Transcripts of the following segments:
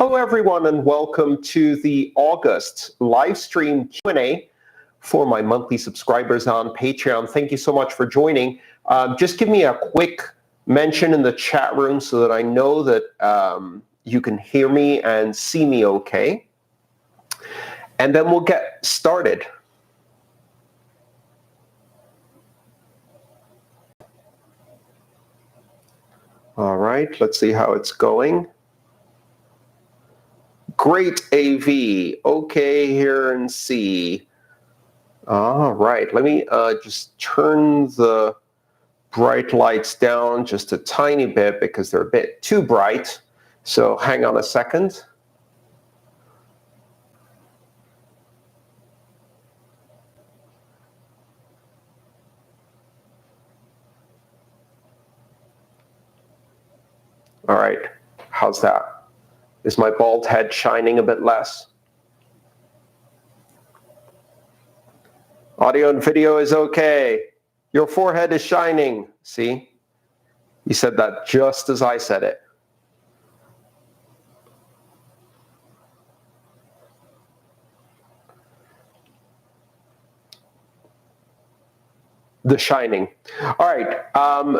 Hello, everyone, and welcome to the August live stream Q&A for my monthly subscribers on Patreon. Thank you so much for joining. Just give me a quick mention in the chat room so that I know that you can hear me and see me okay. And then we'll get started. All right, let's see how it's going. Great, AV. Okay, here and see. All right, let me just turn the bright lights down just a tiny bit because they're a bit too bright. So hang on a second. All right, how's that? Is my bald head shining a bit less? Audio and video is okay. Your forehead is shining. See? You said that just as I said it. The Shining. All right,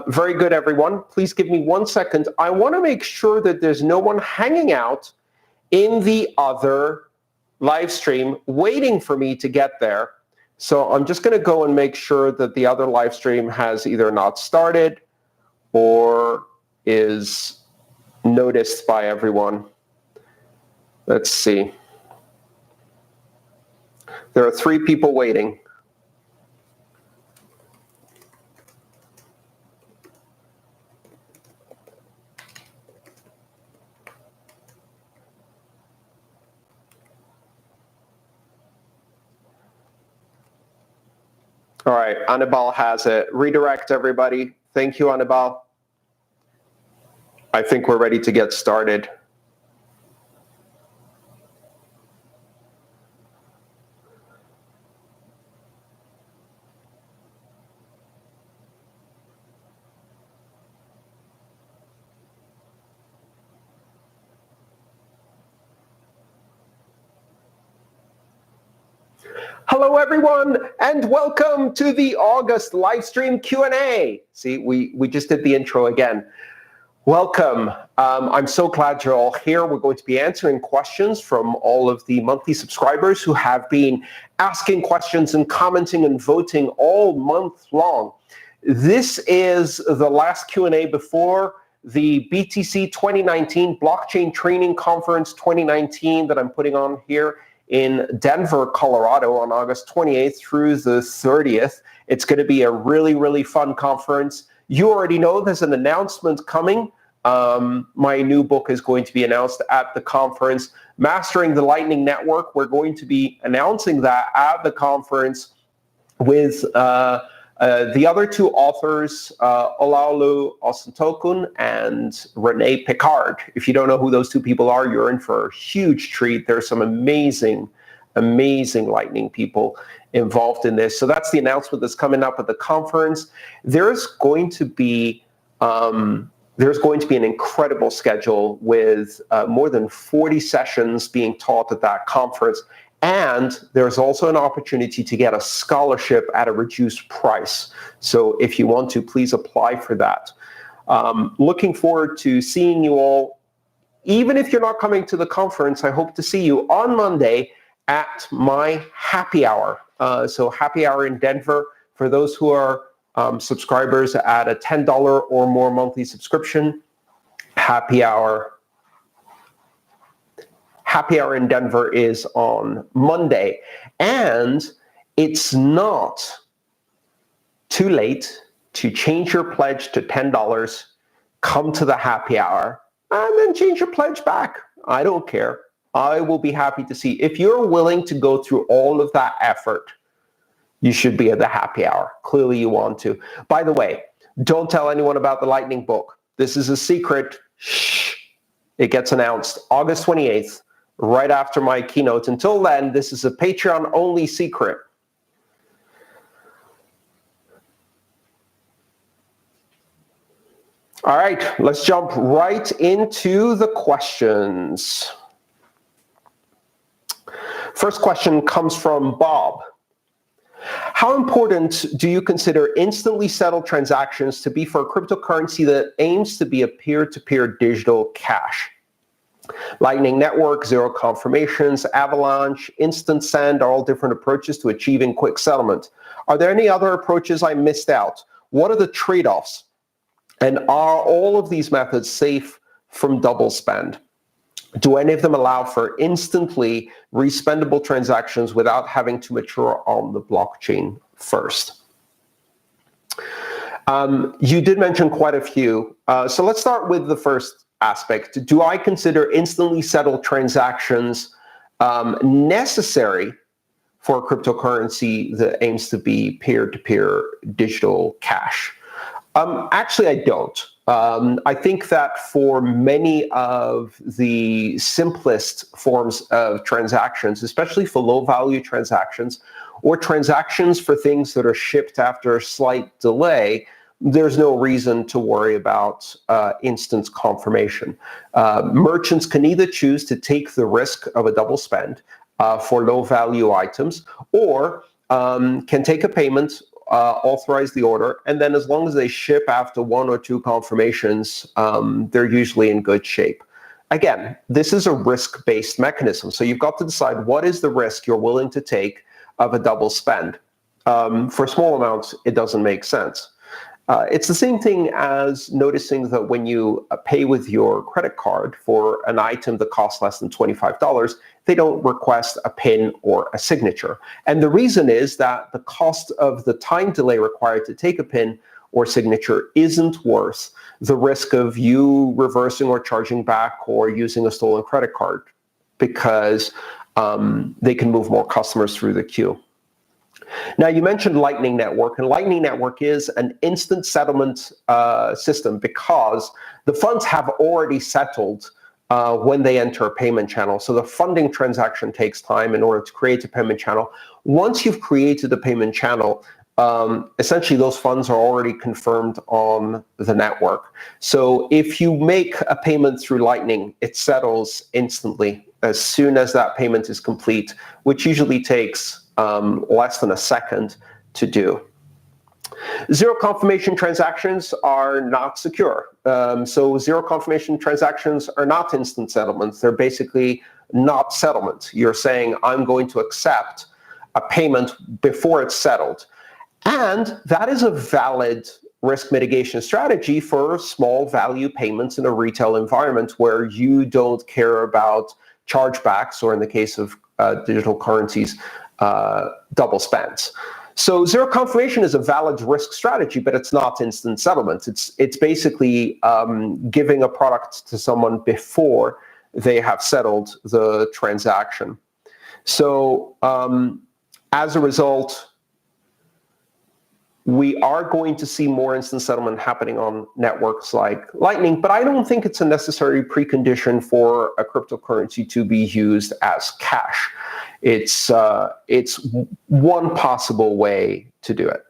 very good, everyone. Please give me 1 second. I want to make sure that there's no one hanging out in the other live stream waiting for me to get there. So I'm just going to go and make sure that the other live stream has either not started or is noticed by everyone. Let's see. There are 3 people waiting. All right, Annabelle has it. Redirect, everybody. Thank you, Annabelle. I think we're ready to get started. Hello, everyone, and welcome to the August live stream Q&A. See, we just did the intro again. Welcome. I'm so glad you're all here. We're going to be answering questions from all of the monthly subscribers who have been asking questions and commenting and voting all month long. This is the last Q&A before the BTC 2019 Blockchain Training Conference 2019 that I'm putting on here in Denver, Colorado on August 28th through the 30th. It's going to be a really, really fun conference. You already know there's an announcement coming. My new book is going to be announced at the conference. Mastering the Lightning Network, we're going to be announcing that at the conference with the other 2 authors, Olaolu Osintokun and Renee Picard. If you don't know who those 2 people are, you're in for a huge treat. There's some amazing, amazing Lightning people involved in this. So that's the announcement that's coming up at the conference. There's going to be an incredible schedule with more than 40 sessions being taught at that conference. And there's also an opportunity to get a scholarship at a reduced price. So if you want to, please apply for that. Looking forward to seeing you all. Even if you're not coming to the conference, I hope to see you on Monday at my happy hour. So happy hour in Denver for those who are subscribers at a $10 or more monthly subscription. Happy hour in Denver is on Monday. And it's not too late to change your pledge to $10, come to the happy hour, and then change your pledge back. I don't care. I will be happy to see. If you're willing to go through all of that effort, you should be at the happy hour. Clearly you want to. By the way, don't tell anyone about the Lightning book. This is a secret. Shh. It gets announced August 28th. Right after my keynote. Until then, this is a Patreon-only secret. All right, let's jump right into the questions. First question comes from Bob. How important do you consider instantly settled transactions to be for a cryptocurrency that aims to be a peer-to-peer digital cash? Lightning Network, Zero Confirmations, Avalanche, Instant Send are all different approaches to achieving quick settlement. Are there any other approaches I missed out? What are the trade-offs? And are all of these methods safe from double spend? Do any of them allow for instantly respendable transactions without having to mature on the blockchain first? You did mention quite a few. So let's start with the first aspect. Do I consider instantly settled transactions necessary for a cryptocurrency that aims to be peer-to-peer digital cash? Actually, I don't. I think that for many of the simplest forms of transactions, especially for low-value transactions or transactions for things that are shipped after a slight delay, there's no reason to worry about instant confirmation. Merchants can either choose to take the risk of a double spend for low-value items, or can take a payment, authorize the order, and then as long as they ship after 1 or 2 confirmations, they're usually in good shape. Again, this is a risk-based mechanism, so you've got to decide what is the risk you're willing to take of a double spend. For small amounts, it doesn't make sense. It's the same thing as noticing that when you pay with your credit card for an item that costs less than $25, they don't request a PIN or a signature. And the reason is that the cost of the time delay required to take a PIN or signature isn't worth the risk of you reversing or charging back or using a stolen credit card, because they can move more customers through the queue. Now, you mentioned Lightning Network, and Lightning Network is an instant settlement system because the funds have already settled when they enter a payment channel. So the funding transaction takes time in order to create a payment channel. Once you've created a payment channel, essentially those funds are already confirmed on the network. So if you make a payment through Lightning, it settles instantly as soon as that payment is complete, which usually takes less than a second to do. Zero confirmation transactions are not secure. So zero confirmation transactions are not instant settlements. They're basically not settlement. You're saying, I'm going to accept a payment before it's settled. And that is a valid risk mitigation strategy for small value payments in a retail environment where you don't care about chargebacks, or in the case of digital currencies, double spends. So zero confirmation is a valid risk strategy, but it's not instant settlement. It's basically giving a product to someone before they have settled the transaction. So as a result, we are going to see more instant settlement happening on networks like Lightning, but I don't think it's a necessary precondition for a cryptocurrency to be used as cash. It's one possible way to do it.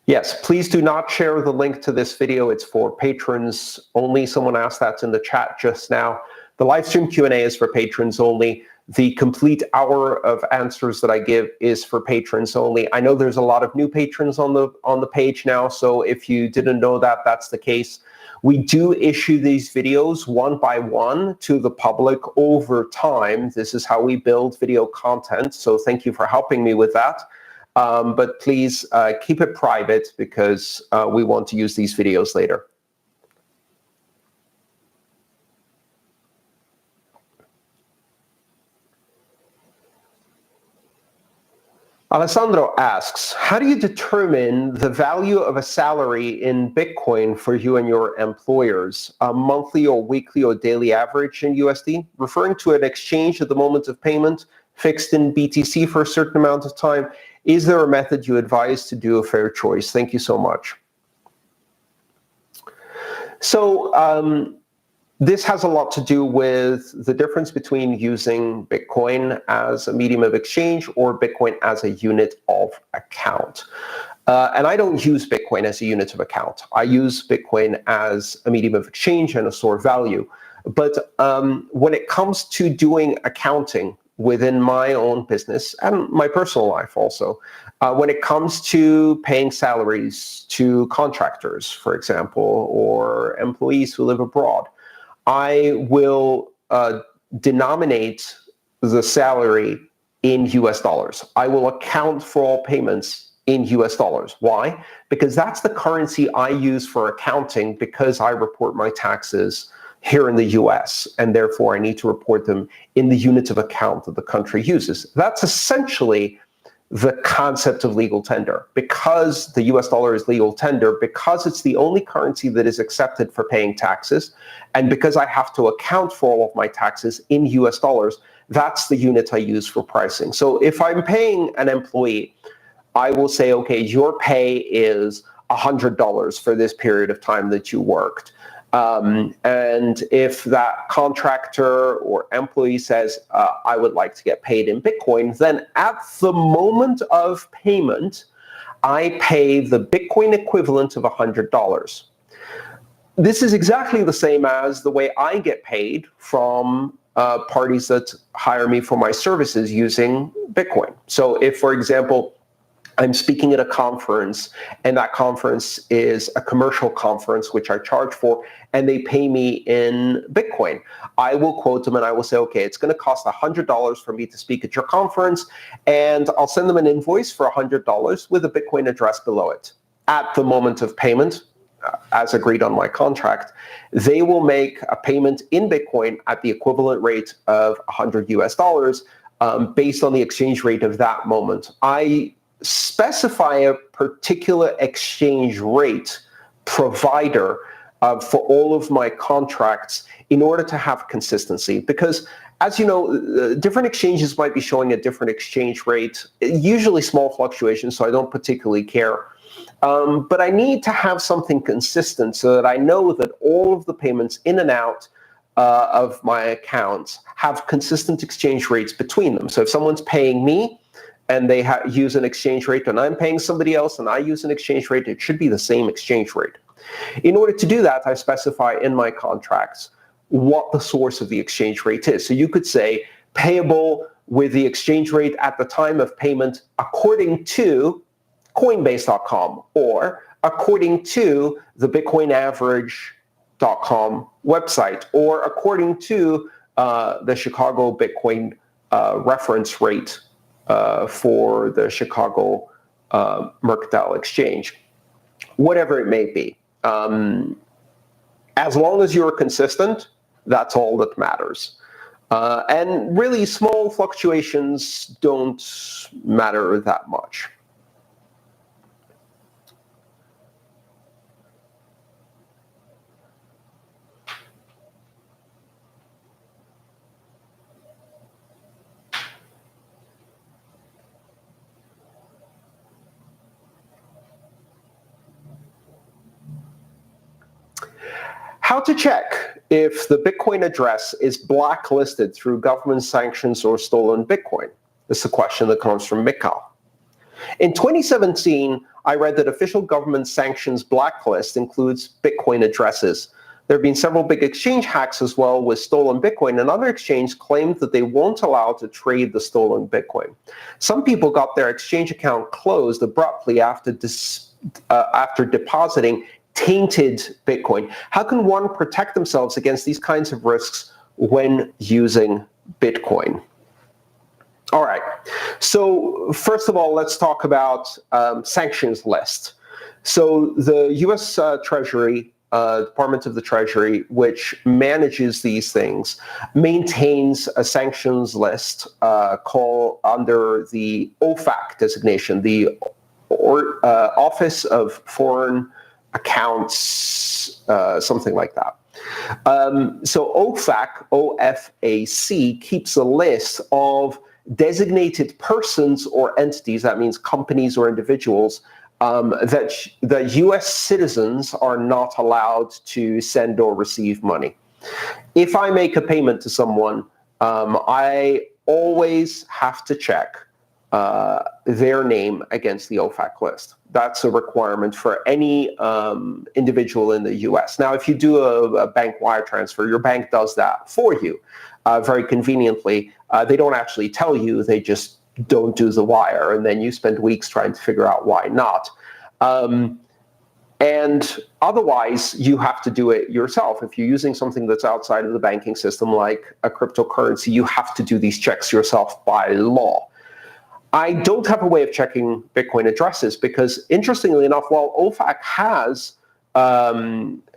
Yes, please do not share the link to this video. It's for patrons only. Someone asked that in the chat just now. The live stream Q&A is for patrons only. The complete hour of answers that I give is for patrons only. I know there's a lot of new patrons on the page now, so if you didn't know that, that's the case. We do issue these videos one by one to the public over time. This is how we build video content, so thank you for helping me with that. But please keep it private because we want to use these videos later. Alessandro asks, how do you determine the value of a salary in Bitcoin for you and your employers? A monthly or weekly or daily average in USD? Referring to an exchange at the moment of payment, fixed in BTC for a certain amount of time. Is there a method you advise to do a fair choice? Thank you so much. So This has a lot to do with the difference between using Bitcoin as a medium of exchange or Bitcoin as a unit of account. And I don't use Bitcoin as a unit of account. I use Bitcoin as a medium of exchange and a store of value. But when it comes to doing accounting within my own business and my personal life also, when it comes to paying salaries to contractors, for example, or employees who live abroad, I will denominate the salary in US dollars. I will account for all payments in US dollars. Why? Because that's the currency I use for accounting, because I report my taxes here in the US, and therefore I need to report them in the units of account that the country uses. That's essentially the concept of legal tender. Because the US dollar is legal tender, because it's the only currency that is accepted for paying taxes, and because I have to account for all of my taxes in US dollars, that's the unit I use for pricing. So if I'm paying an employee, I will say, okay, your pay is $100 for this period of time that you worked. And if that contractor or employee says, I would like to get paid in Bitcoin, then at the moment of payment, I pay the Bitcoin equivalent of $100. This is exactly the same as the way I get paid from parties that hire me for my services using Bitcoin. So if, for example, I'm speaking at a conference, and that conference is a commercial conference, which I charge for, and they pay me in Bitcoin, I will quote them and I will say, okay, it's going to cost $100 for me to speak at your conference, and I'll send them an invoice for $100 with a Bitcoin address below it. At the moment of payment, as agreed on my contract, they will make a payment in Bitcoin at the equivalent rate of 100 US dollars based on the exchange rate of that moment. I specify a particular exchange rate provider for all of my contracts in order to have consistency. Because, as you know, different exchanges might be showing a different exchange rate, usually small fluctuations, so I don't particularly care. But I need to have something consistent so that I know that all of the payments in and out of my accounts have consistent exchange rates between them. So if someone's paying me, and they use an exchange rate, and I'm paying somebody else, and I use an exchange rate, it should be the same exchange rate. In order to do that, I specify in my contracts what the source of the exchange rate is. So you could say payable with the exchange rate at the time of payment according to Coinbase.com, or according to the BitcoinAverage.com website, or according to the Chicago Bitcoin reference rate for the Chicago Mercantile Exchange, whatever it may be. As long as you're consistent, that's all that matters. And really, small fluctuations don't matter that much. How to check if the Bitcoin address is blacklisted through government sanctions or stolen Bitcoin? This is a question that comes from Mikal. In 2017, I read that official government sanctions blacklist includes Bitcoin addresses. There have been several big exchange hacks as well with stolen Bitcoin, and other exchanges claimed that they won't allow to trade the stolen Bitcoin. Some people got their exchange account closed abruptly after depositing tainted Bitcoin. How can one protect themselves against these kinds of risks when using Bitcoin? All right. So first of all, let's talk about sanctions list. So the U.S. Treasury, Department of the Treasury, which manages these things, maintains a sanctions list called under the OFAC designation, the Office of Foreign Accounts, something like that. So OFAC keeps a list of designated persons or entities, that means companies or individuals, that U.S. citizens are not allowed to send or receive money. If I make a payment to someone, I always have to check their name against the OFAC list. That's a requirement for any individual in the US. Now, if you do a bank wire transfer, your bank does that for you very conveniently. They don't actually tell you, they just don't do the wire, and then you spend weeks trying to figure out why not. And otherwise, you have to do it yourself. If you're using something that's outside of the banking system, like a cryptocurrency, you have to do these checks yourself by law. I don't have a way of checking Bitcoin addresses because, interestingly enough, while OFAC has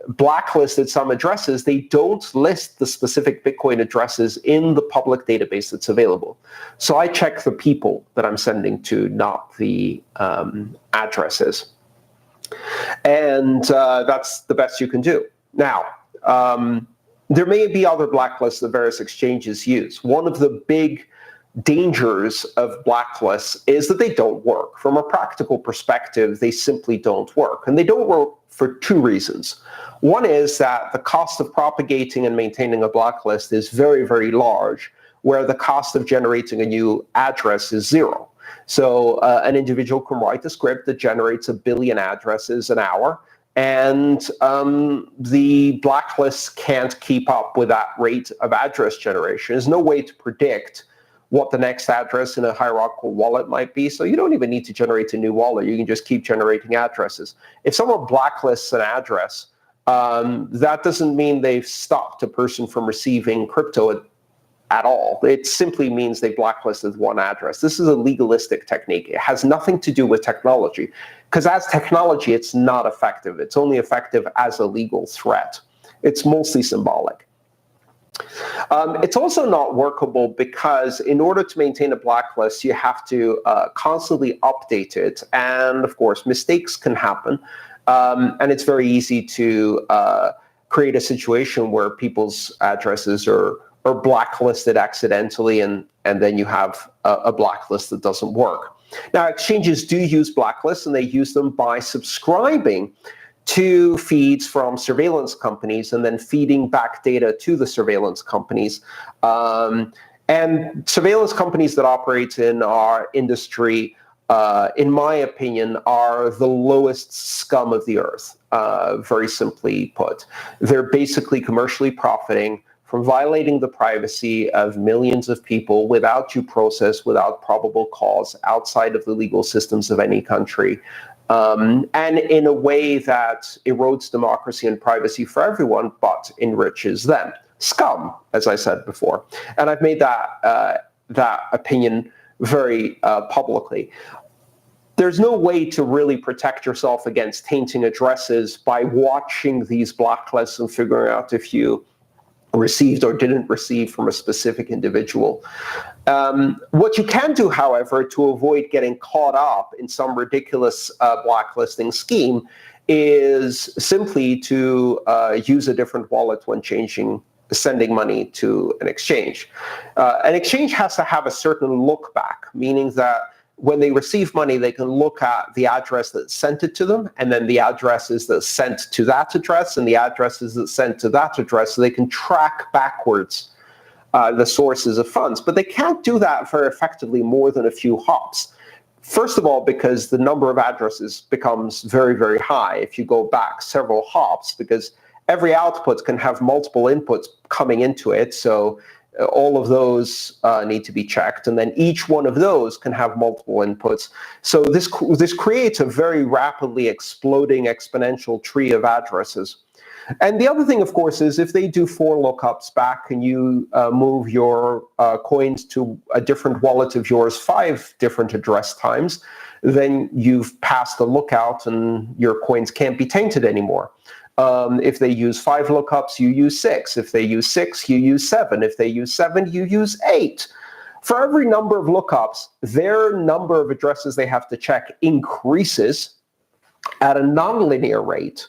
blacklisted some addresses, they don't list the specific Bitcoin addresses in the public database that's available. So I check the people that I'm sending to, not the addresses. And that's the best you can do. Now, there may be other blacklists that various exchanges use. One of the big dangers of blacklists is that they don't work. From a practical perspective, they simply don't work. And they don't work for two reasons. One is that the cost of propagating and maintaining a blacklist is very, very large, where the cost of generating a new address is zero. So an individual can write a script that generates 1 billion addresses an hour, and the blacklist can't keep up with that rate of address generation. There's no way to predict what the next address in a hierarchical wallet might be, so you don't even need to generate a new wallet. You can just keep generating addresses. If someone blacklists an address, that doesn't mean they've stopped a person from receiving crypto at all. It simply means they blacklisted one address. This is a legalistic technique. It has nothing to do with technology, because as technology, it's not effective. It's only effective as a legal threat. It's mostly symbolic. It's also not workable because in order to maintain a blacklist, you have to constantly update it. And of course, mistakes can happen. And it's very easy to create a situation where people's addresses are blacklisted accidentally, and then you have a blacklist that doesn't work. Now, exchanges do use blacklists, and they use them by subscribing to feeds from surveillance companies and then feeding back data to the surveillance companies. And surveillance companies that operate in our industry, in my opinion, are the lowest scum of the earth, very simply put. They're basically commercially profiting from violating the privacy of millions of people without due process, without probable cause, outside of the legal systems of any country. And in a way that erodes democracy and privacy for everyone, but enriches them. Scum, as I said before. And I've made that opinion very publicly. There's no way to really protect yourself against tainting addresses by watching these blacklists and figuring out if you received or didn't receive from a specific individual. What you can do, however, to avoid getting caught up in some ridiculous blacklisting scheme is simply to use a different wallet when sending money to an exchange. An exchange has to have a certain look back, meaning that when they receive money, they can look at the address that sent it to them, and then the addresses that sent to that address, and the addresses that sent to that address, so they can track backwards the sources of funds. But they can't do that very effectively more than a few hops. First of all, because the number of addresses becomes very, very high if you go back several hops, because every output can have multiple inputs coming into it, so all of those need to be checked, and then each one of those can have multiple inputs. So this creates a very rapidly exploding exponential tree of addresses. And the other thing, of course, is if they do 4 lookups back and you move your coins to a different wallet of yours 5 different address times, then you've passed the lookout and your coins can't be tainted anymore. If they use 5 lookups, you use 6. If they use 6, you use 7. If they use 7, you use 8. For every number of lookups, their number of addresses they have to check increases at a nonlinear rate,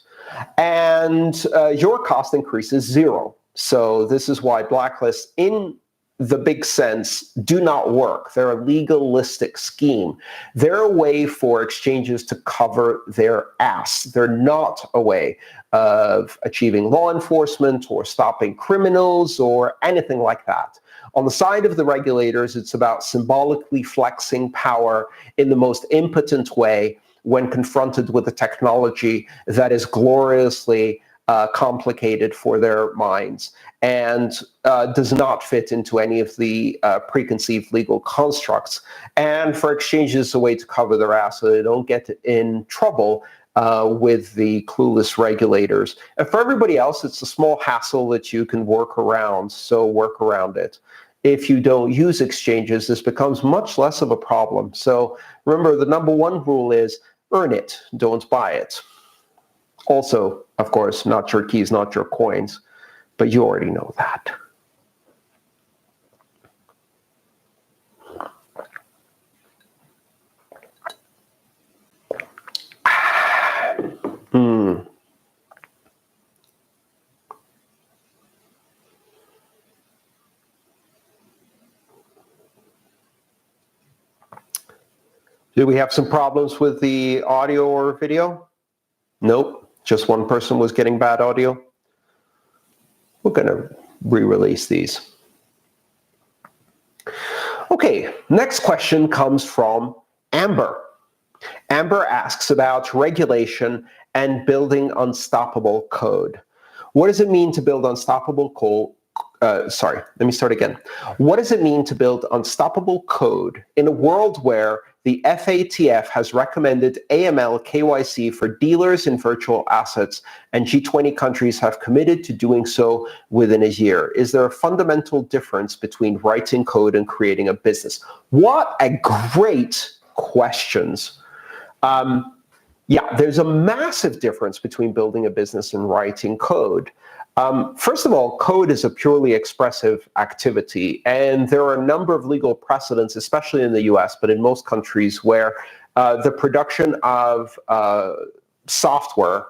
and your cost increases 0. So this is why blacklists, in the big sense, do not work. They're a legalistic scheme. They're a way for exchanges to cover their ass. They're not a way of achieving law enforcement or stopping criminals or anything like that. On the side of the regulators, it's about symbolically flexing power in the most impotent way when confronted with a technology that is gloriously complicated for their minds and does not fit into any of the preconceived legal constructs. And for exchanges, a way to cover their ass so they don't get in trouble with the clueless regulators. And for everybody else, it's a small hassle that you can work around, so work around it. If you don't use exchanges, this becomes much less of a problem. So remember, the number one rule is earn it, don't buy it. Also, of course, not your keys, not your coins, but you already know that. Do we have some problems with the audio or video? Nope, just one person was getting bad audio. We're going to re-release these. Okay, next question comes from Amber. Amber asks about regulation and building unstoppable code. What does it mean to build unstoppable code? What does it mean to build unstoppable code in a world where the FATF has recommended AML KYC for dealers in virtual assets, and G20 countries have committed to doing so within a year? Is there a fundamental difference between writing code and creating a business? What a great questions. Yeah, there's a massive difference between building a business and writing code. First of all, code is a purely expressive activity, and there are a number of legal precedents, especially in the US, but in most countries, where the production of software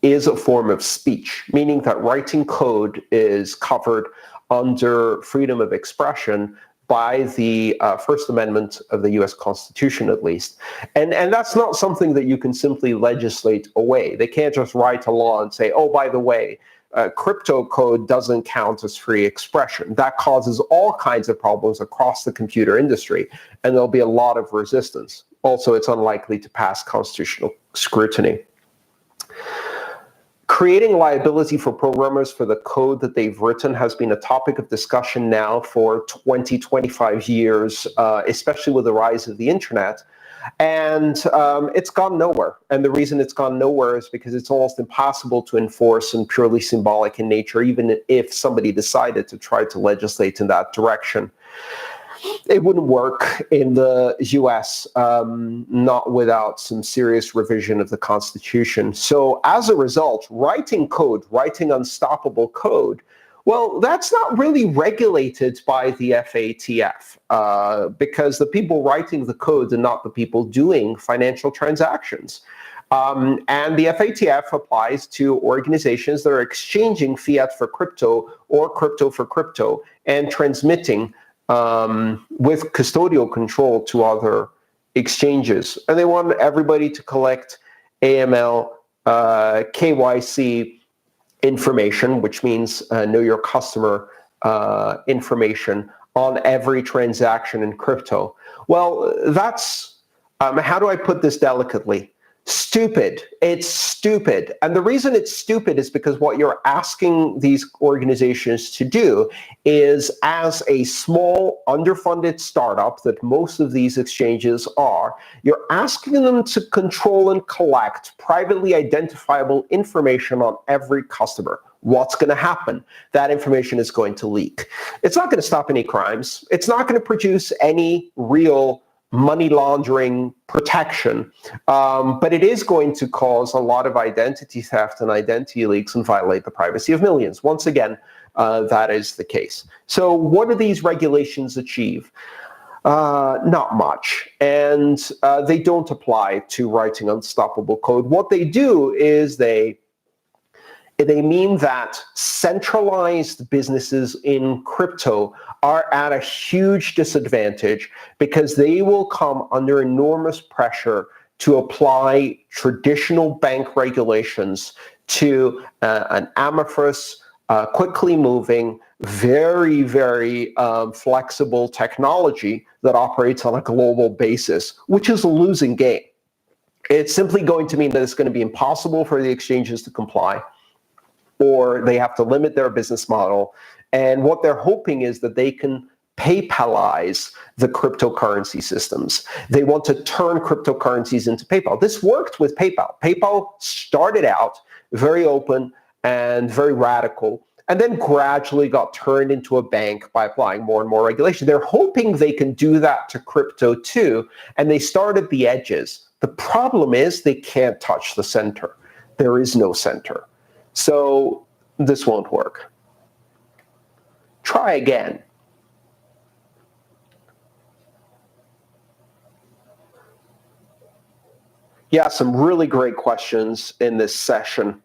is a form of speech, meaning that writing code is covered under freedom of expression by the First Amendment of the US Constitution, at least. And that's not something that you can simply legislate away. They can't just write a law and say, oh, by the way, crypto code doesn't count as free expression. That causes all kinds of problems across the computer industry, and there'll be a lot of resistance. Also, it's unlikely to pass constitutional scrutiny. Creating liability for programmers for the code that they've written has been a topic of discussion now for 20, 25 years, especially with the rise of the internet. And it's gone nowhere. And the reason it's gone nowhere is because it's almost impossible to enforce and purely symbolic in nature, even if somebody decided to try to legislate in that direction. It wouldn't work in the US, not without some serious revision of the Constitution. So as a result, writing code, writing unstoppable code, well, that's not really regulated by the FATF because the people writing the code are not the people doing financial transactions. And the FATF applies to organizations that are exchanging fiat for crypto or crypto for crypto and transmitting with custodial control to other exchanges. And they want everybody to collect AML, KYC information, which means know your customer information on every transaction in crypto. Well, that's, how do I put this delicately? Stupid. It's stupid. And the reason it's stupid is because what you're asking these organizations to do is, as a small, underfunded startup that most of these exchanges are, you're asking them to control and collect privately identifiable information on every customer. What's going to happen? That information is going to leak. It's not going to stop any crimes. It's not going to produce any real money laundering protection, but it is going to cause a lot of identity theft and identity leaks and violate the privacy of millions. Once again, that is the case. So what do these regulations achieve? Not much, and they don't apply to writing unstoppable code. What they do is they mean that centralized businesses in crypto are at a huge disadvantage because they will come under enormous pressure to apply traditional bank regulations to an amorphous, quickly moving, very, very flexible technology that operates on a global basis, which is a losing game. It's simply going to mean that it's going to be impossible for the exchanges to comply, or they have to limit their business model. And what they're hoping is that they can PayPalize the cryptocurrency systems. They want to turn cryptocurrencies into PayPal. This worked with PayPal. PayPal started out very open and very radical, and then gradually got turned into a bank by applying more and more regulation. They're hoping they can do that to crypto too, and they start at the edges. The problem is they can't touch the center. There is no center. So this won't work. Try again. Yeah, some really great questions in this session.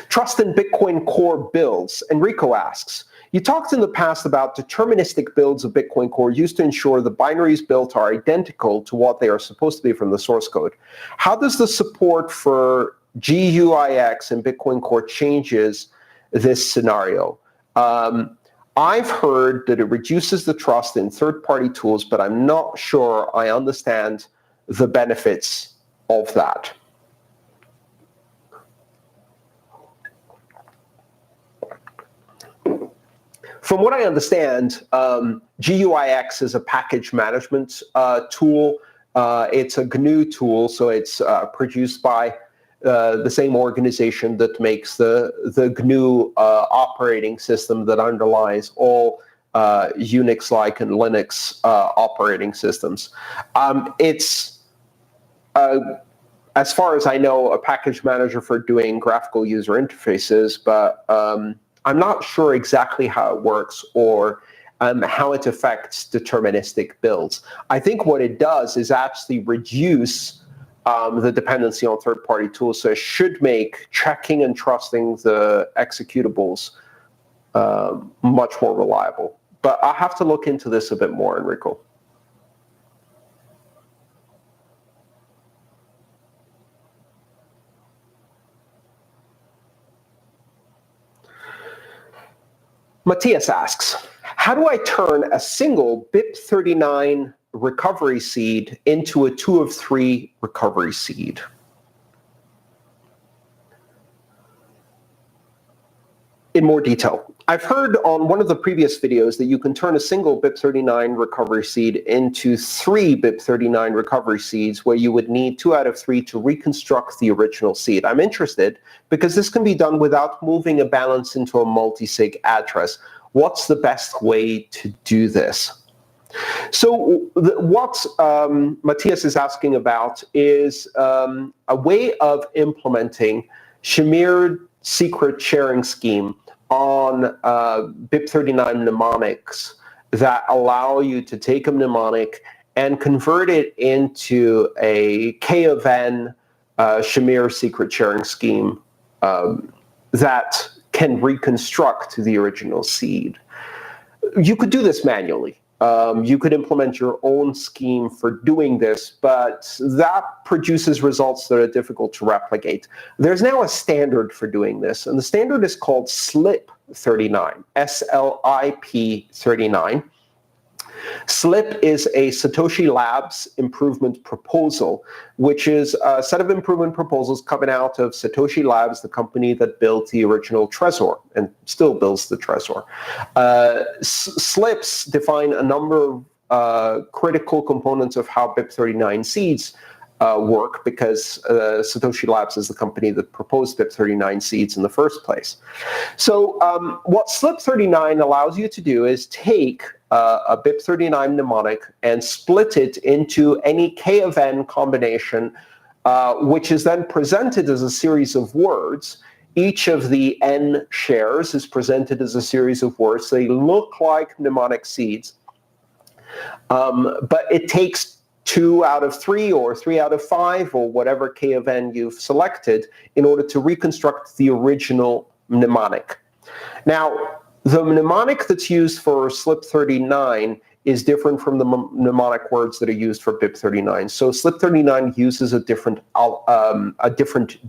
Trust in Bitcoin Core builds. Enrico asks, you talked in the past about deterministic builds of Bitcoin Core used to ensure the binaries built are identical to what they are supposed to be from the source code. How does the support for GUIX in Bitcoin Core changes this scenario? I've heard that it reduces the trust in third-party tools, but I'm not sure I understand the benefits of that. From what I understand, GUIX is a package management tool. It's a GNU tool, so it's produced by the same organization that makes the GNU operating system that underlies all Unix-like and Linux operating systems. It's as far as I know, a package manager for doing graphical user interfaces, but I'm not sure exactly how it works or how it affects deterministic builds. I think what it does is actually reduce the dependency on third-party tools, so it should make checking and trusting the executables much more reliable. But I'll have to look into this a bit more, Enrico. Matthias asks, how do I turn a single BIP39 recovery seed into a 2 of 3 recovery seed? In more detail, I've heard on one of the previous videos that you can turn a single BIP39 recovery seed into 3 BIP39 recovery seeds, where you would need 2 out of 3 to reconstruct the original seed. I'm interested because this can be done without moving a balance into a multi-sig address. What's the best way to do this? So what Matthias is asking about is a way of implementing Shamir secret sharing scheme on BIP39 mnemonics that allow you to take a mnemonic and convert it into a K-of-N Shamir secret sharing scheme that can reconstruct the original seed. You could do this manually. You could implement your own scheme for doing this, but that produces results that are difficult to replicate. There's now a standard for doing this, and the standard is called SLIP39, SLIP39. SLIP is a Satoshi Labs improvement proposal, which is a set of improvement proposals coming out of Satoshi Labs, the company that built the original Trezor and still builds the Trezor. SLIPs define a number of critical components of how BIP39 seeds work, because Satoshi Labs is the company that proposed BIP39 seeds in the first place. So what SLIP39 allows you to do is take a BIP39 mnemonic and split it into any K-of-N combination, which is then presented as a series of words. Each of the N shares is presented as a series of words. They look like mnemonic seeds, but it takes 2 out of 3 or 3 out of 5 or whatever K-of-N you've selected in order to reconstruct the original mnemonic. Now, the mnemonic that's used for SLIP39 is different from the mnemonic words that are used for BIP39. So SLIP39 uses a different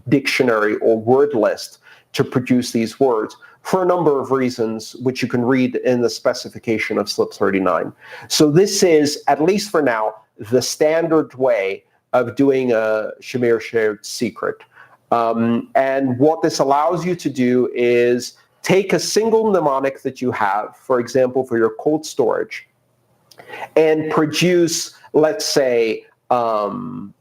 dictionary or word list to produce these words for a number of reasons, which you can read in the specification of SLIP39. So this is, at least for now, the standard way of doing a Shamir shared secret. And what this allows you to do is take a single mnemonic that you have, for example, for your cold storage, and produce, let's say, 5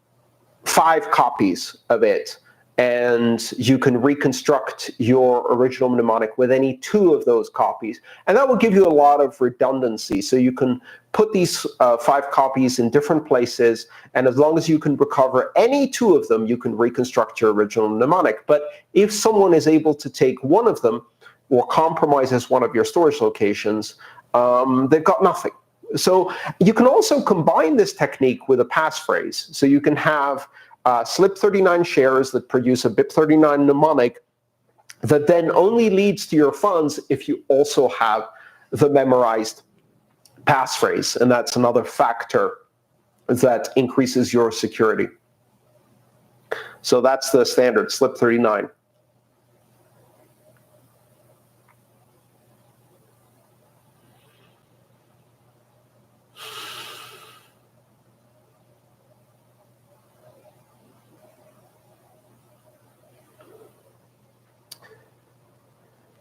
copies of it. And you can reconstruct your original mnemonic with any 2 of those copies. And that will give you a lot of redundancy. So you can put these 5 copies in different places, and as long as you can recover any 2 of them, you can reconstruct your original mnemonic. But if someone is able to take one of them or compromises one of your storage locations, they've got nothing. So you can also combine this technique with a passphrase. So you can have SLIP39 shares that produce a BIP39 mnemonic that then only leads to your funds if you also have the memorized passphrase. And that's another factor that increases your security. So that's the standard SLIP39.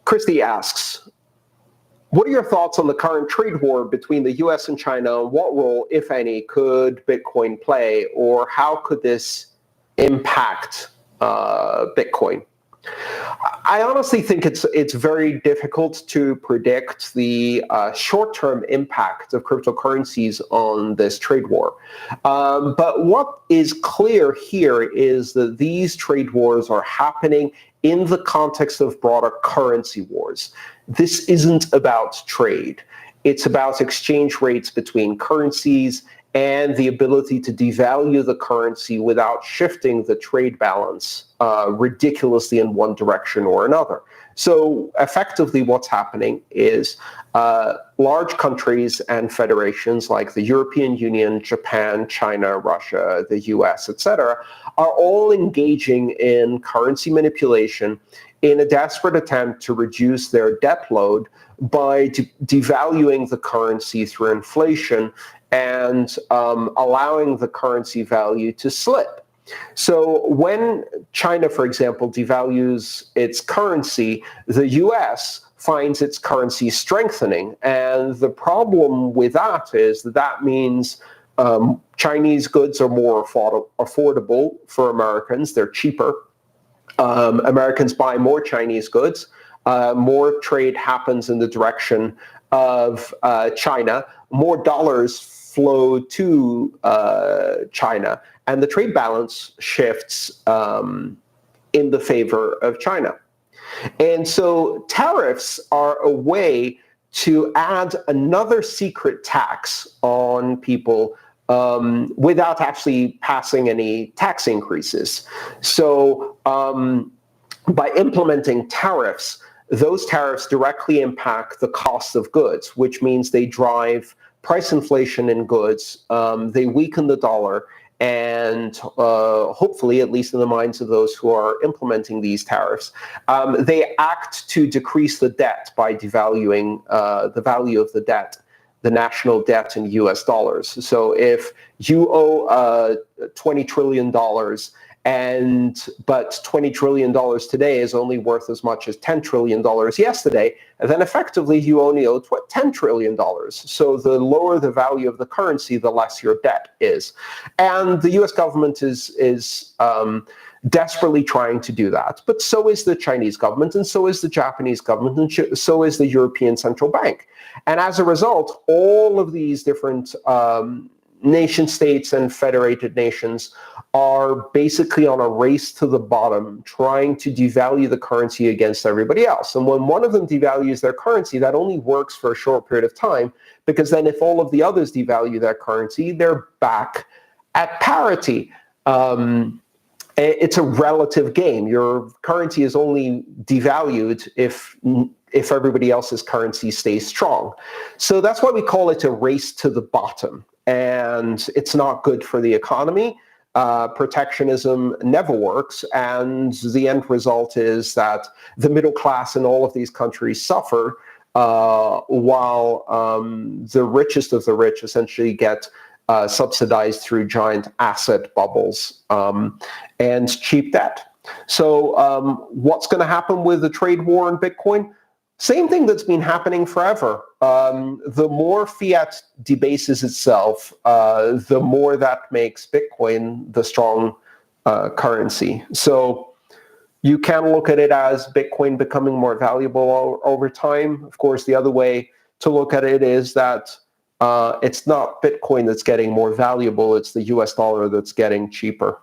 Christy asks, what are your thoughts on the current trade war between the US and China? What role, if any, could Bitcoin play, or how could this impact Bitcoin? I honestly think it's very difficult to predict the short-term impact of cryptocurrencies on this trade war. But what is clear here is that these trade wars are happening in the context of broader currency wars. This isn't about trade. It's about exchange rates between currencies and the ability to devalue the currency without shifting the trade balance ridiculously in one direction or another. So effectively what's happening is large countries and federations like the European Union, Japan, China, Russia, the US, etc., are all engaging in currency manipulation in a desperate attempt to reduce their debt load by devaluing the currency through inflation and allowing the currency value to slip. So when China, for example, devalues its currency, the US finds its currency strengthening. And the problem with that is that means Chinese goods are more affordable for Americans. They're cheaper. Americans buy more Chinese goods. More trade happens in the direction of China. More dollars flow to China, and the trade balance shifts in the favor of China. And so tariffs are a way to add another secret tax on people without actually passing any tax increases. So by implementing tariffs, those tariffs directly impact the cost of goods, which means they drive price inflation in goods, they weaken the dollar, and hopefully, at least in the minds of those who are implementing these tariffs, they act to decrease the debt by devaluing the value of the debt, the national debt in US dollars. So if you owe $20 trillion, but $20 trillion today is only worth as much as $10 trillion yesterday, then effectively you only owe $10 trillion. So the lower the value of the currency, the less your debt is. And the US government is desperately trying to do that. But so is the Chinese government, and so is the Japanese government, and so is the European Central Bank. And as a result, all of these different nation states and federated nations are basically on a race to the bottom, trying to devalue the currency against everybody else. And when one of them devalues their currency, that only works for a short period of time, because then if all of the others devalue their currency, they're back at parity. It's a relative game. Your currency is only devalued if if everybody else's currency stays strong. So that's why we call it a race to the bottom. And it's not good for the economy. Protectionism never works, and the end result is that the middle class in all of these countries suffer, while the richest of the rich essentially get subsidized through giant asset bubbles and cheap debt. So what's going to happen with the trade war in Bitcoin? Same thing that's been happening forever. The more fiat debases itself, the more that makes Bitcoin the strong currency. So you can look at it as Bitcoin becoming more valuable over time. Of course, the other way to look at it is that it's not Bitcoin that's getting more valuable, it's the US dollar that's getting cheaper.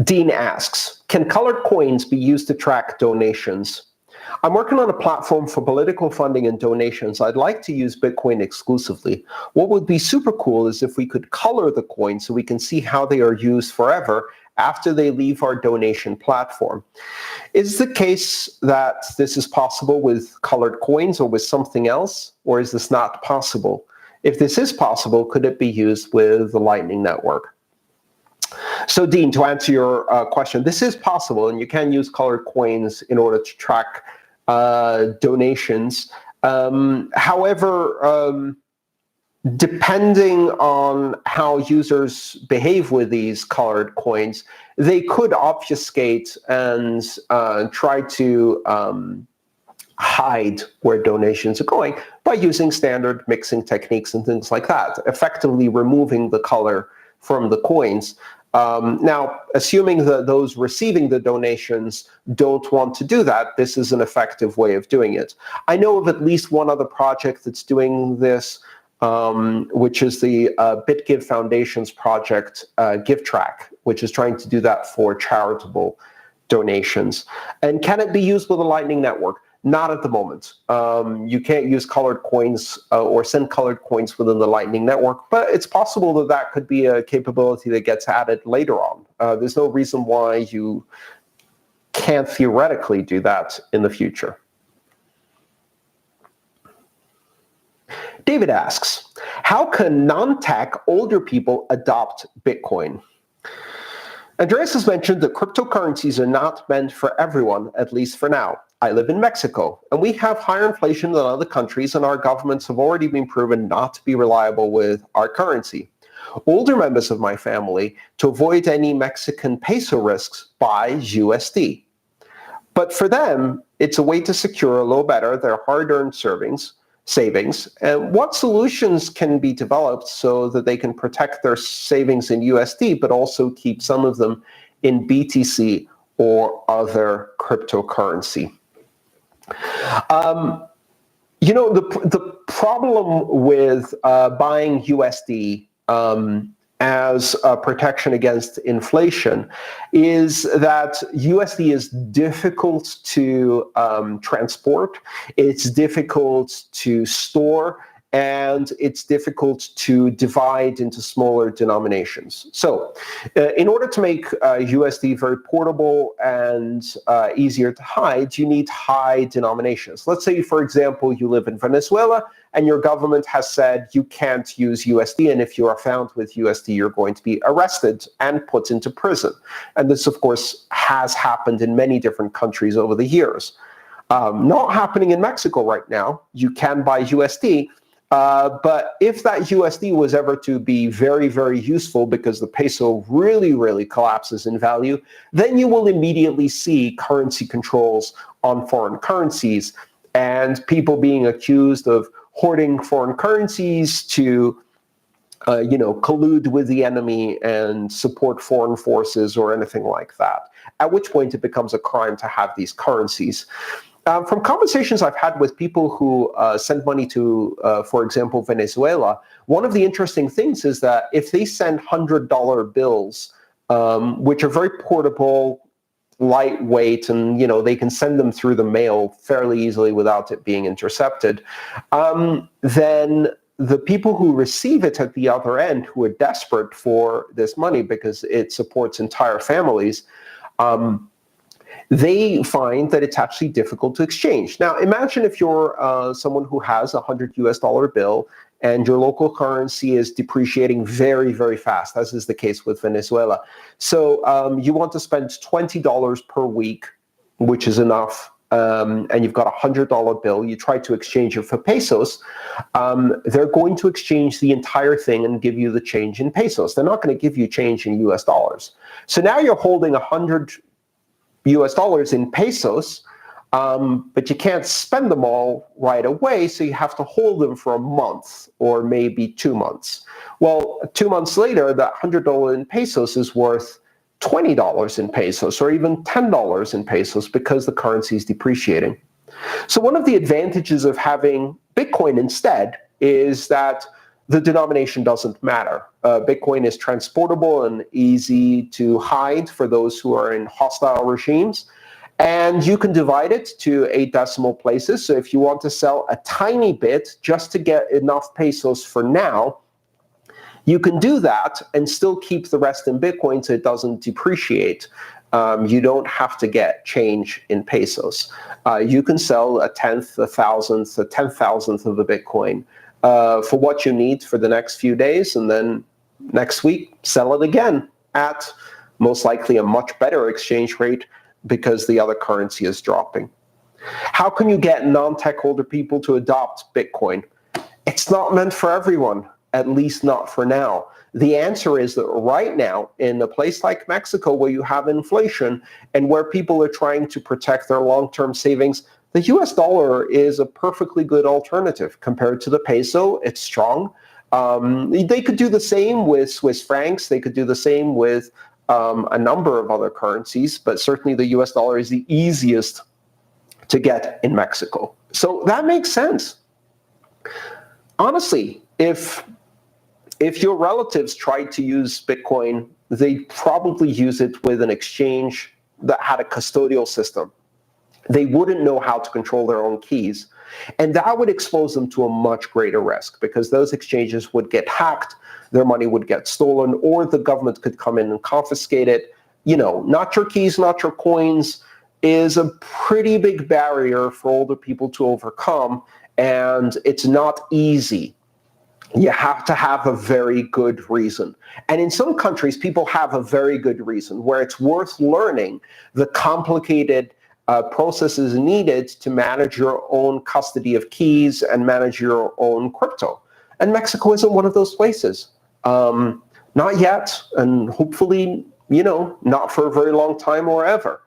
Dean asks, can colored coins be used to track donations? I'm working on a platform for political funding and donations. I'd like to use Bitcoin exclusively. What would be super cool is if we could color the coins so we can see how they are used forever after they leave our donation platform. Is the case that this is possible with colored coins or with something else, or is this not possible? If this is possible, could it be used with the Lightning Network? So, Dean, to answer your question, this is possible, and you can use colored coins in order to track donations. However, depending on how users behave with these colored coins, they could obfuscate and try to hide where donations are going by using standard mixing techniques and things like that, effectively removing the color from the coins. Now, assuming that those receiving the donations don't want to do that, this is an effective way of doing it. I know of at least one other project that's doing this, which is the BitGive Foundation's project, GiveTrack, which is trying to do that for charitable donations. And can it be used with a Lightning Network? Not at the moment. You can't use colored coins or send colored coins within the Lightning Network, but it's possible that that could be a capability that gets added later on. There's no reason why you can't theoretically do that in the future. David asks, how can non-tech older people adopt Bitcoin? Andreas has mentioned that cryptocurrencies are not meant for everyone, at least for now. I live in Mexico, and we have higher inflation than other countries, and our governments have already been proven not to be reliable with our currency. Older members of my family, to avoid any Mexican peso risks, buy USD. But for them, it's a way to secure a little better their hard-earned savings. And what solutions can be developed so that they can protect their savings in USD, but also keep some of them in BTC or other cryptocurrency? The problem with buying USD as a protection against inflation is that USD is difficult to transport, it's difficult to store, and it's difficult to divide into smaller denominations. So in order to make USD very portable and easier to hide, you need high denominations. Let's say, for example, you live in Venezuela and your government has said you can't use USD, and if you are found with USD, you're going to be arrested and put into prison. And this, of course, has happened in many different countries over the years. Not happening in Mexico right now. You can buy USD, but if that USD was ever to be very, very useful because the peso really, really collapses in value, then you will immediately see currency controls on foreign currencies and people being accused of hoarding foreign currencies to collude with the enemy and support foreign forces or anything like that, at which point it becomes a crime to have these currencies. From conversations I've had with people who send money to, for example, Venezuela, one of the interesting things is that if they send $100 bills, which are very portable, lightweight, and they can send them through the mail fairly easily without it being intercepted, then the people who receive it at the other end, who are desperate for this money because it supports entire families, they find that it's actually difficult to exchange. Now, imagine if you're someone who has a $100 bill and your local currency is depreciating very, very fast, as is the case with Venezuela. So you want to spend $20 per week, which is enough, and you've got a $100 bill. You try to exchange it for pesos. They're going to exchange the entire thing and give you the change in pesos. They're not going to give you change in US dollars. So now you're holding $100 in pesos, but you can't spend them all right away, so you have to hold them for a month or maybe 2 months. Well, 2 months later, that $100 in pesos is worth $20 in pesos or even $10 in pesos because the currency is depreciating. So one of the advantages of having Bitcoin instead is that the denomination doesn't matter. Bitcoin is transportable and easy to hide for those who are in hostile regimes. And you can divide it to 8 decimal places. So if you want to sell a tiny bit just to get enough pesos for now, you can do that and still keep the rest in Bitcoin so it doesn't depreciate. You don't have to get change in pesos. You can sell a tenth, a thousandth, a 10,000th of a Bitcoin for what you need for the next few days, and then next week sell it again at most likely a much better exchange rate because the other currency is dropping. How can you get non-tech holder people to adopt Bitcoin? It's not meant for everyone, at least not for now. The answer is that right now, in a place like Mexico where you have inflation and where people are trying to protect their long-term savings, the US dollar is a perfectly good alternative compared to the peso. It's strong. They could do the same with Swiss francs. They could do the same with a number of other currencies, but certainly the US dollar is the easiest to get in Mexico. So that makes sense. Honestly, if your relatives tried to use Bitcoin, they'd probably use it with an exchange that had a custodial system. They wouldn't know how to control their own keys. And that would expose them to a much greater risk because those exchanges would get hacked, their money would get stolen, or the government could come in and confiscate it. Not your keys, not your coins is a pretty big barrier for older people to overcome, and it's not easy. You have to have a very good reason. And in some countries, people have a very good reason where it's worth learning the complicated processes needed to manage your own custody of keys and manage your own crypto. And Mexico isn't one of those places. Not yet, and hopefully, not for a very long time or ever.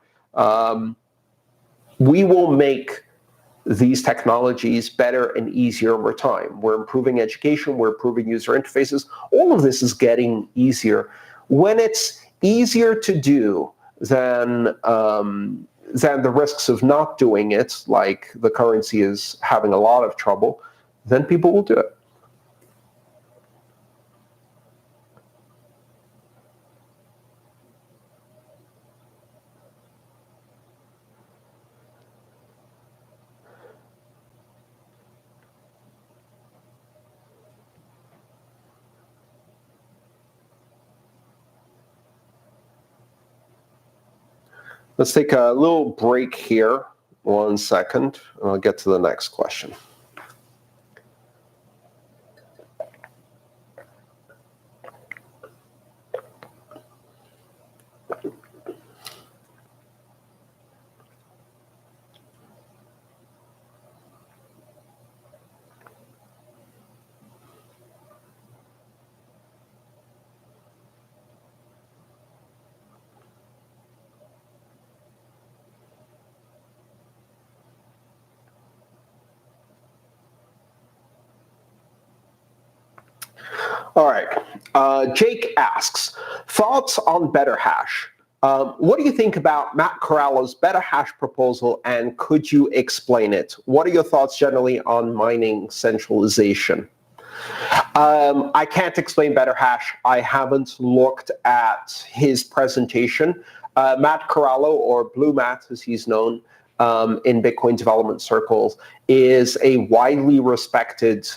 We will make these technologies better and easier over time. We're improving education, we're improving user interfaces. All of this is getting easier. When it's easier to do than the risks of not doing it, like the currency is having a lot of trouble, then people will do it. Let's take a little break here. 1 second, and I'll get to the next question. All right. Jake asks, thoughts on BetterHash? What do you think about Matt Corallo's BetterHash proposal, and could you explain it? What are your thoughts generally on mining centralization? I can't explain BetterHash. I haven't looked at his presentation. Matt Corallo, or Blue Matt as he's known in Bitcoin development circles, is a widely respected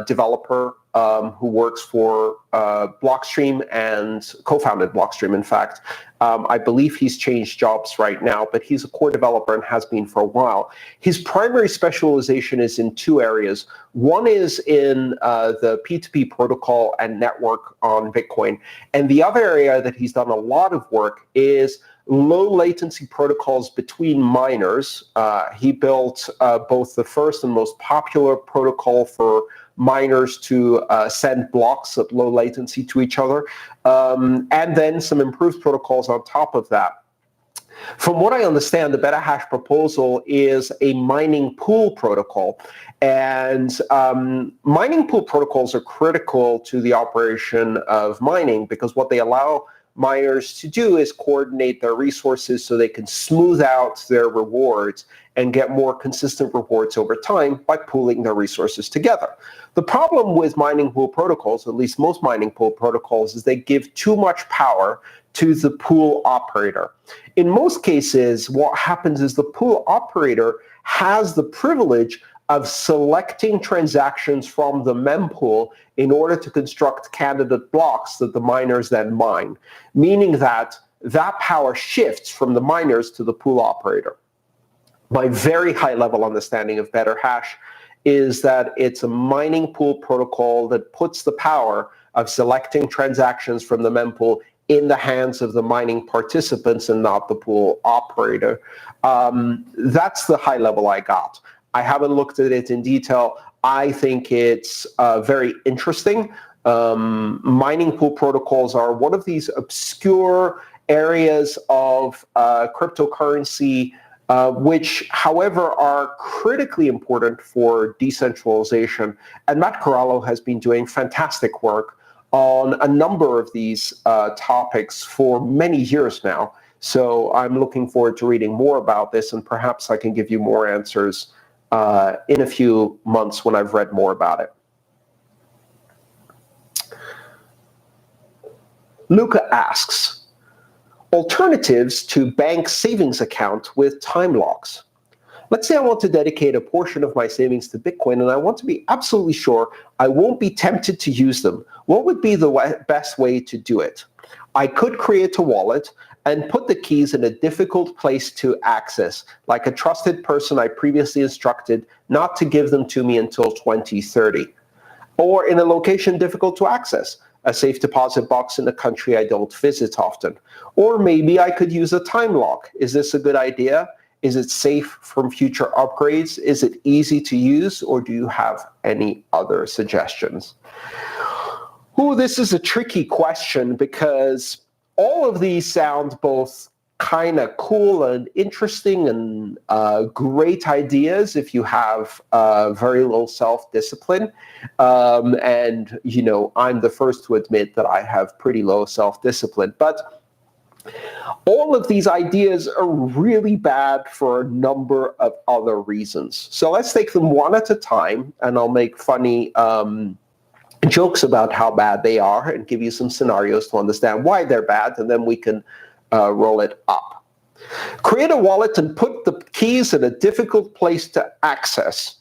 developer who works for Blockstream and co-founded Blockstream, in fact. I believe he's changed jobs right now, but he's a core developer and has been for a while. His primary specialization is in two areas. One is in the P2P protocol and network on Bitcoin. And the other area that he's done a lot of work is low latency protocols between miners. He built both the first and most popular protocol for miners to send blocks at low latency to each other, and then some improved protocols on top of that. From what I understand, the BetterHash proposal is a mining pool protocol. And mining pool protocols are critical to the operation of mining because what they allow miners to do is coordinate their resources so they can smooth out their rewards and get more consistent rewards over time by pooling their resources together. The problem with mining pool protocols, at least most mining pool protocols, is they give too much power to the pool operator. In most cases, what happens is the pool operator has the privilege of selecting transactions from the mempool in order to construct candidate blocks that the miners then mine, meaning that that power shifts from the miners to the pool operator. My very high-level understanding of BetterHash is that it's a mining pool protocol that puts the power of selecting transactions from the mempool in the hands of the mining participants and not the pool operator. That's the high level I got. I haven't looked at it in detail. I think it's very interesting. Mining pool protocols are one of these obscure areas of cryptocurrency which, however, are critically important for decentralization. And Matt Corallo has been doing fantastic work on a number of these topics for many years now. So I'm looking forward to reading more about this, and perhaps I can give you more answers in a few months when I've read more about it. Luca asks, alternatives to bank savings account with time locks. Let's say I want to dedicate a portion of my savings to Bitcoin and I want to be absolutely sure I won't be tempted to use them. What would be the best way to do it? I could create a wallet and put the keys in a difficult place to access, like a trusted person I previously instructed not to give them to me until 2030. Or in a location difficult to access, a safe deposit box in a country I don't visit often. Or maybe I could use a time lock. Is this a good idea? Is it safe from future upgrades? Is it easy to use? Or do you have any other suggestions? Ooh, this is a tricky question because all of these sound both kind of cool and interesting and great ideas if you have very low self-discipline. And, you know, I'm the first to admit that I have pretty low self-discipline. But all of these ideas are really bad for a number of other reasons. So let's take them one at a time, and I'll make funny jokes about how bad they are and give you some scenarios to understand why they're bad, and then we can roll it up. Create a wallet and put the keys in a difficult place to access.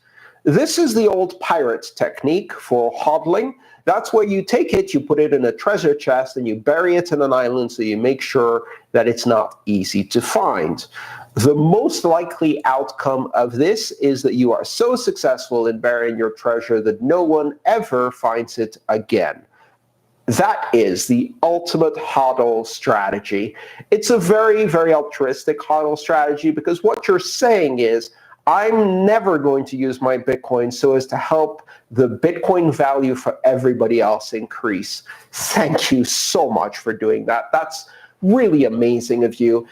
This is the old pirate technique for hodling. That's where you take it, you put it in a treasure chest, and you bury it in an island so you make sure that it's not easy to find. The most likely outcome of this is that you are so successful in burying your treasure that no one ever finds it again. That is the ultimate hodl strategy. It's a very, very altruistic hodl strategy because what you're saying is, I'm never going to use my Bitcoin so as to help the Bitcoin value for everybody else increase. Thank you so much for doing that. That's really amazing of you.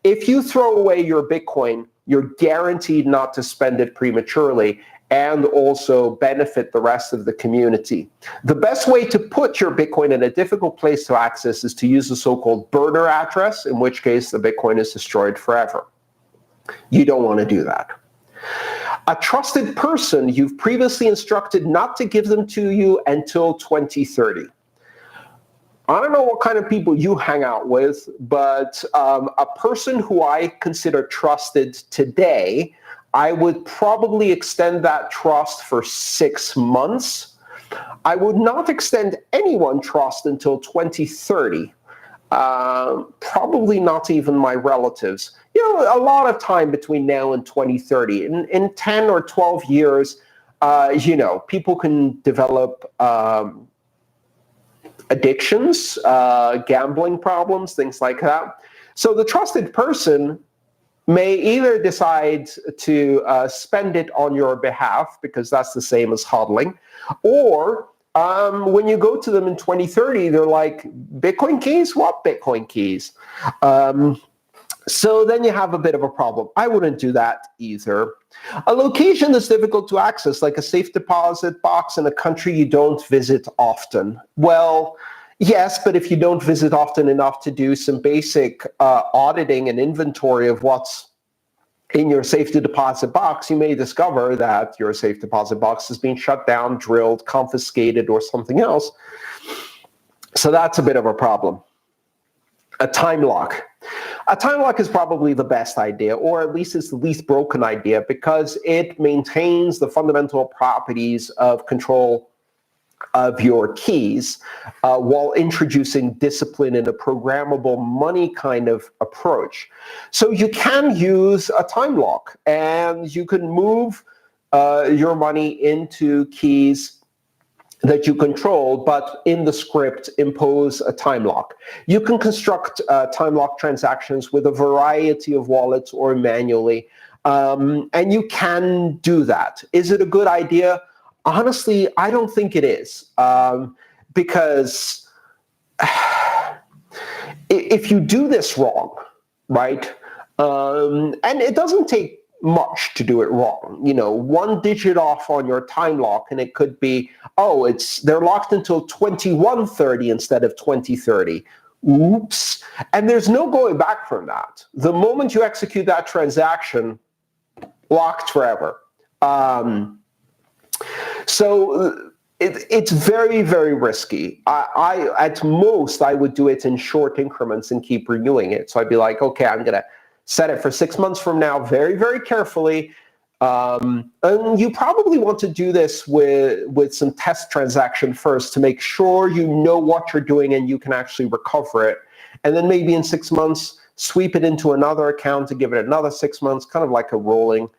If you throw away your Bitcoin, you're guaranteed not to spend it prematurely and also benefit the rest of the community. The best way to put your Bitcoin in a difficult place to access is to use the so-called burner address, in which case the Bitcoin is destroyed forever. You don't want to do that. A trusted person you've previously instructed not to give them to you until 2030. I don't know what kind of people you hang out with, but a person who I consider trusted today, I would probably extend that trust for 6 months. I would not extend anyone trust until 2030. Probably not even my relatives. A lot of time between now and 2030. In 10 or 12 years, people can develop addictions, gambling problems, things like that. So the trusted person may either decide to spend it on your behalf, because that's the same as hodling, or when you go to them in 2030, they're like, Bitcoin keys? What Bitcoin keys? So then you have a bit of a problem. I wouldn't do that either. A location that's difficult to access, like a safe deposit box in a country you don't visit often. Well, yes, but if you don't visit often enough to do some basic auditing and inventory of what's in your safe deposit box, you may discover that your safe deposit box has been shut down, drilled, confiscated, or something else. So that's a bit of a problem. A time lock. A time lock is probably the best idea, or at least it's the least broken idea, because it maintains the fundamental properties of control of your keys while introducing discipline in a programmable money kind of approach. So you can use a time lock, and you can move your money into keys that you control, but in the script impose a time lock. You can construct time lock transactions with a variety of wallets or manually, and you can do that. Is it a good idea? Honestly, I don't think it is, because if you do this wrong, right, and it doesn't take much to do it wrong. One digit off on your time lock, and it could be, they're locked until 2130 instead of 2030. Oops. And there's no going back from that. The moment you execute that transaction, locked forever. So it's very, very risky. At most, I would do it in short increments and keep renewing it. So I'd be like, okay, I'm going to set it for 6 months from now, very, very carefully. And you probably want to do this with some test transaction first to make sure you know what you're doing and you can actually recover it. And then maybe in 6 months, sweep it into another account to give it another 6 months, kind of like a rolling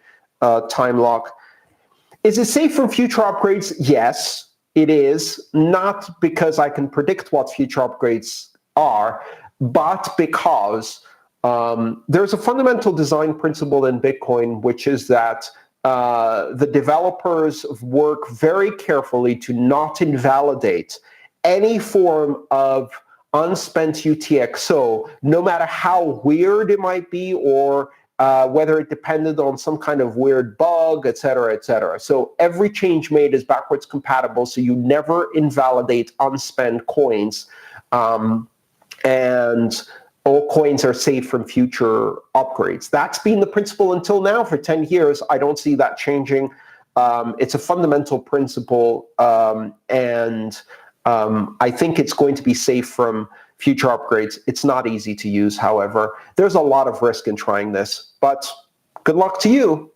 time lock. Is it safe from future upgrades? Yes, it is. Not because I can predict what future upgrades are, but because there's a fundamental design principle in Bitcoin, which is that the developers work very carefully to not invalidate any form of unspent UTXO, no matter how weird it might be, or whether it depended on some kind of weird bug, et cetera, et cetera. So every change made is backwards compatible, so you never invalidate unspent coins. And all coins are safe from future upgrades. That's been the principle until now for 10 years. I don't see that changing. It's a fundamental principle, and I think it's going to be safe from future upgrades. It's not easy to use, however. There's a lot of risk in trying this, but good luck to you.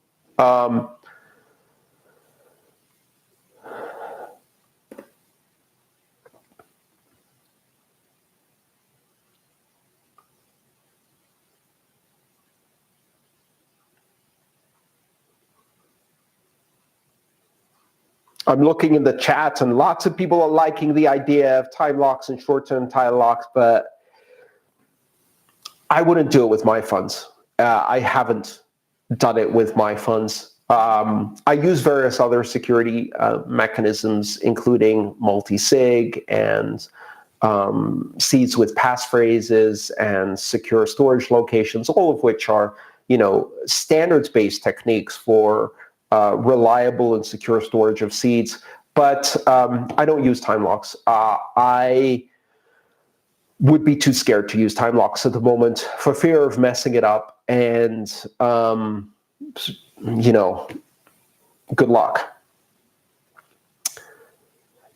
I'm looking in the chat, and lots of people are liking the idea of time locks and short-term time locks, but I wouldn't do it with my funds. I haven't done it with my funds. I use various other security mechanisms, including multi-sig and seeds with passphrases and secure storage locations, all of which are, standards-based techniques for reliable and secure storage of seeds. But I don't use time locks. I would be too scared to use time locks at the moment for fear of messing it up. And, good luck.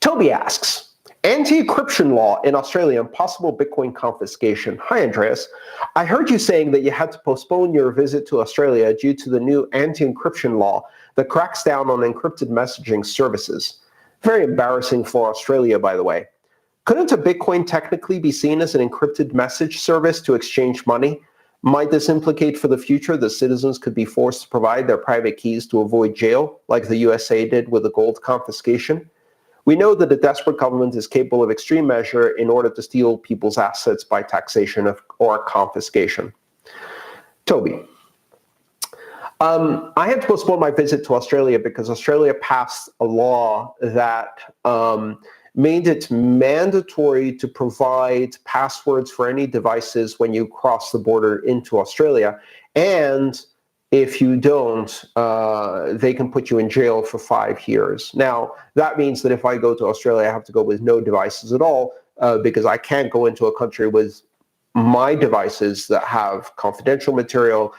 Toby asks, Anti-encryption law in Australia and possible Bitcoin confiscation. Hi, Andreas. I heard you saying that you had to postpone your visit to Australia due to the new anti-encryption law that cracks down on encrypted messaging services. Very embarrassing for Australia, by the way. Couldn't a Bitcoin technically be seen as an encrypted message service to exchange money? Might this implicate for the future that citizens could be forced to provide their private keys to avoid jail, like the USA did with the gold confiscation? We know that a desperate government is capable of extreme measure in order to steal people's assets by taxation or confiscation. Toby. I had to postpone my visit to Australia because Australia passed a law that made it mandatory to provide passwords for any devices when you cross the border into Australia. And if you don't, they can put you in jail for 5 years. Now, that means that if I go to Australia, I have to go with no devices at all, because I can't go into a country with my devices that have confidential material,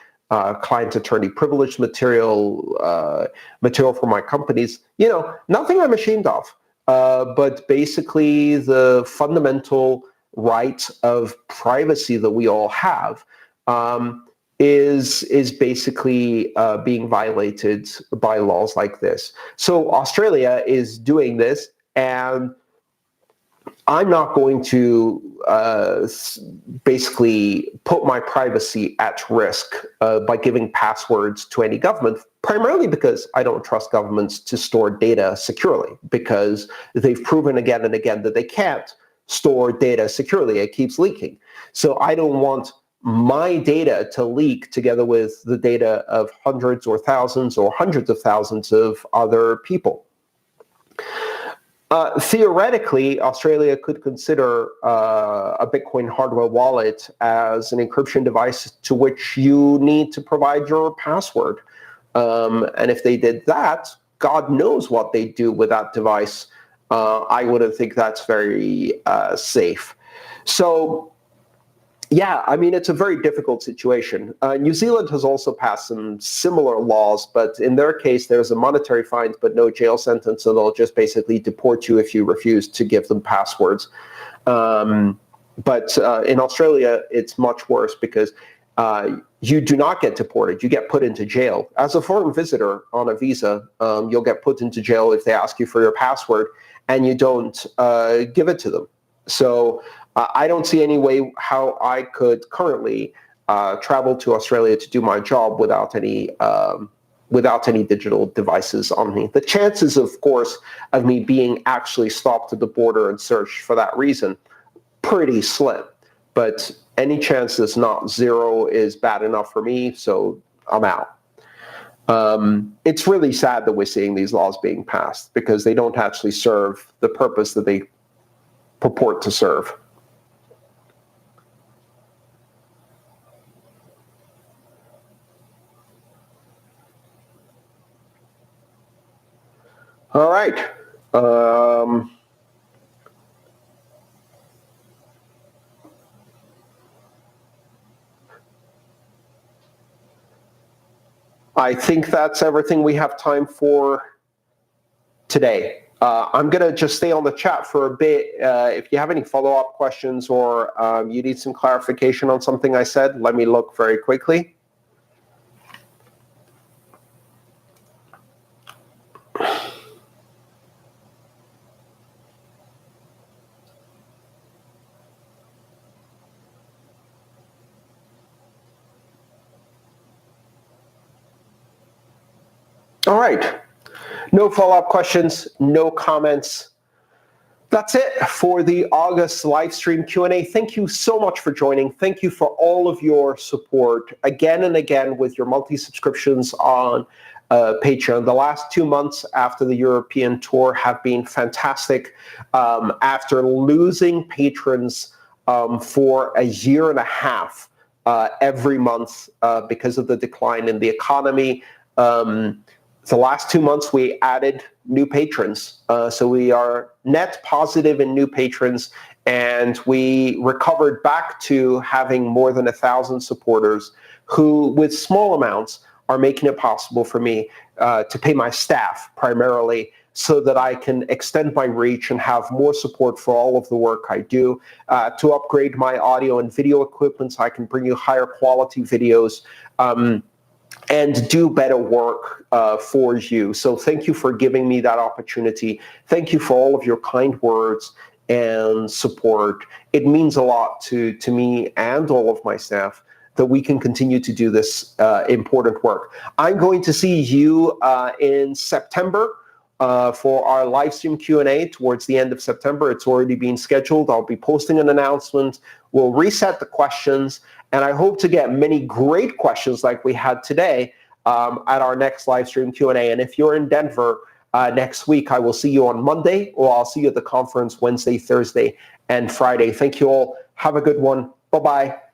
client attorney privilege material, material for my companies. Nothing I'm ashamed of, but basically the fundamental right of privacy that we all have is basically being violated by laws like this. So Australia is doing this, and I'm not going to basically put my privacy at risk by giving passwords to any government, primarily because I don't trust governments to store data securely, because they've proven again and again that they can't store data securely. It keeps leaking. So I don't want my data to leak together with the data of hundreds or thousands or hundreds of thousands of other people. Theoretically, Australia could consider a Bitcoin hardware wallet as an encryption device to which you need to provide your password. And if they did that, God knows what they'd do with that device. I wouldn't think that's very safe. So, yeah, I mean, it's a very difficult situation. New Zealand has also passed some similar laws, but in their case, there's a monetary fine, but no jail sentence, so they'll just basically deport you if you refuse to give them passwords. But in Australia, it's much worse because you do not get deported. You get put into jail. As a foreign visitor on a visa, you'll get put into jail if they ask you for your password and you don't give it to them. So I don't see any way how I could currently travel to Australia to do my job without any digital devices on me. The chances, of course, of me being actually stopped at the border and searched for that reason, pretty slim. But any chance that's not zero is bad enough for me, so I'm out. It's really sad that we're seeing these laws being passed because they don't actually serve the purpose that they purport to serve. All right. I think that's everything we have time for today. I'm going to just stay on the chat for a bit. If you have any follow-up questions or you need some clarification on something I said, let me look very quickly. All right. No follow-up questions, no comments. That's it for the August live stream Q&A. Thank you so much for joining. Thank you for all of your support again and again with your monthly subscriptions on Patreon. The last 2 months after the European tour have been fantastic. After losing patrons for a year and a half every month because of the decline in the economy, the last 2 months, we added new patrons. So we are net positive in new patrons, and we recovered back to having more than 1,000 supporters who, with small amounts, are making it possible for me to pay my staff primarily so that I can extend my reach and have more support for all of the work I do, to upgrade my audio and video equipment so I can bring you higher quality videos, and do better work for you. So thank you for giving me that opportunity. Thank you for all of your kind words and support. It means a lot to me and all of my staff that we can continue to do this important work. I'm going to see you in September for our live stream Q&A towards the end of September. It's already been scheduled. I'll be posting an announcement. We'll reset the questions, and I hope to get many great questions like we had today at our next live stream Q&A. And if you're in Denver next week, I will see you on Monday, or I'll see you at the conference Wednesday, Thursday, and Friday. Thank you all. Have a good one. Bye-bye.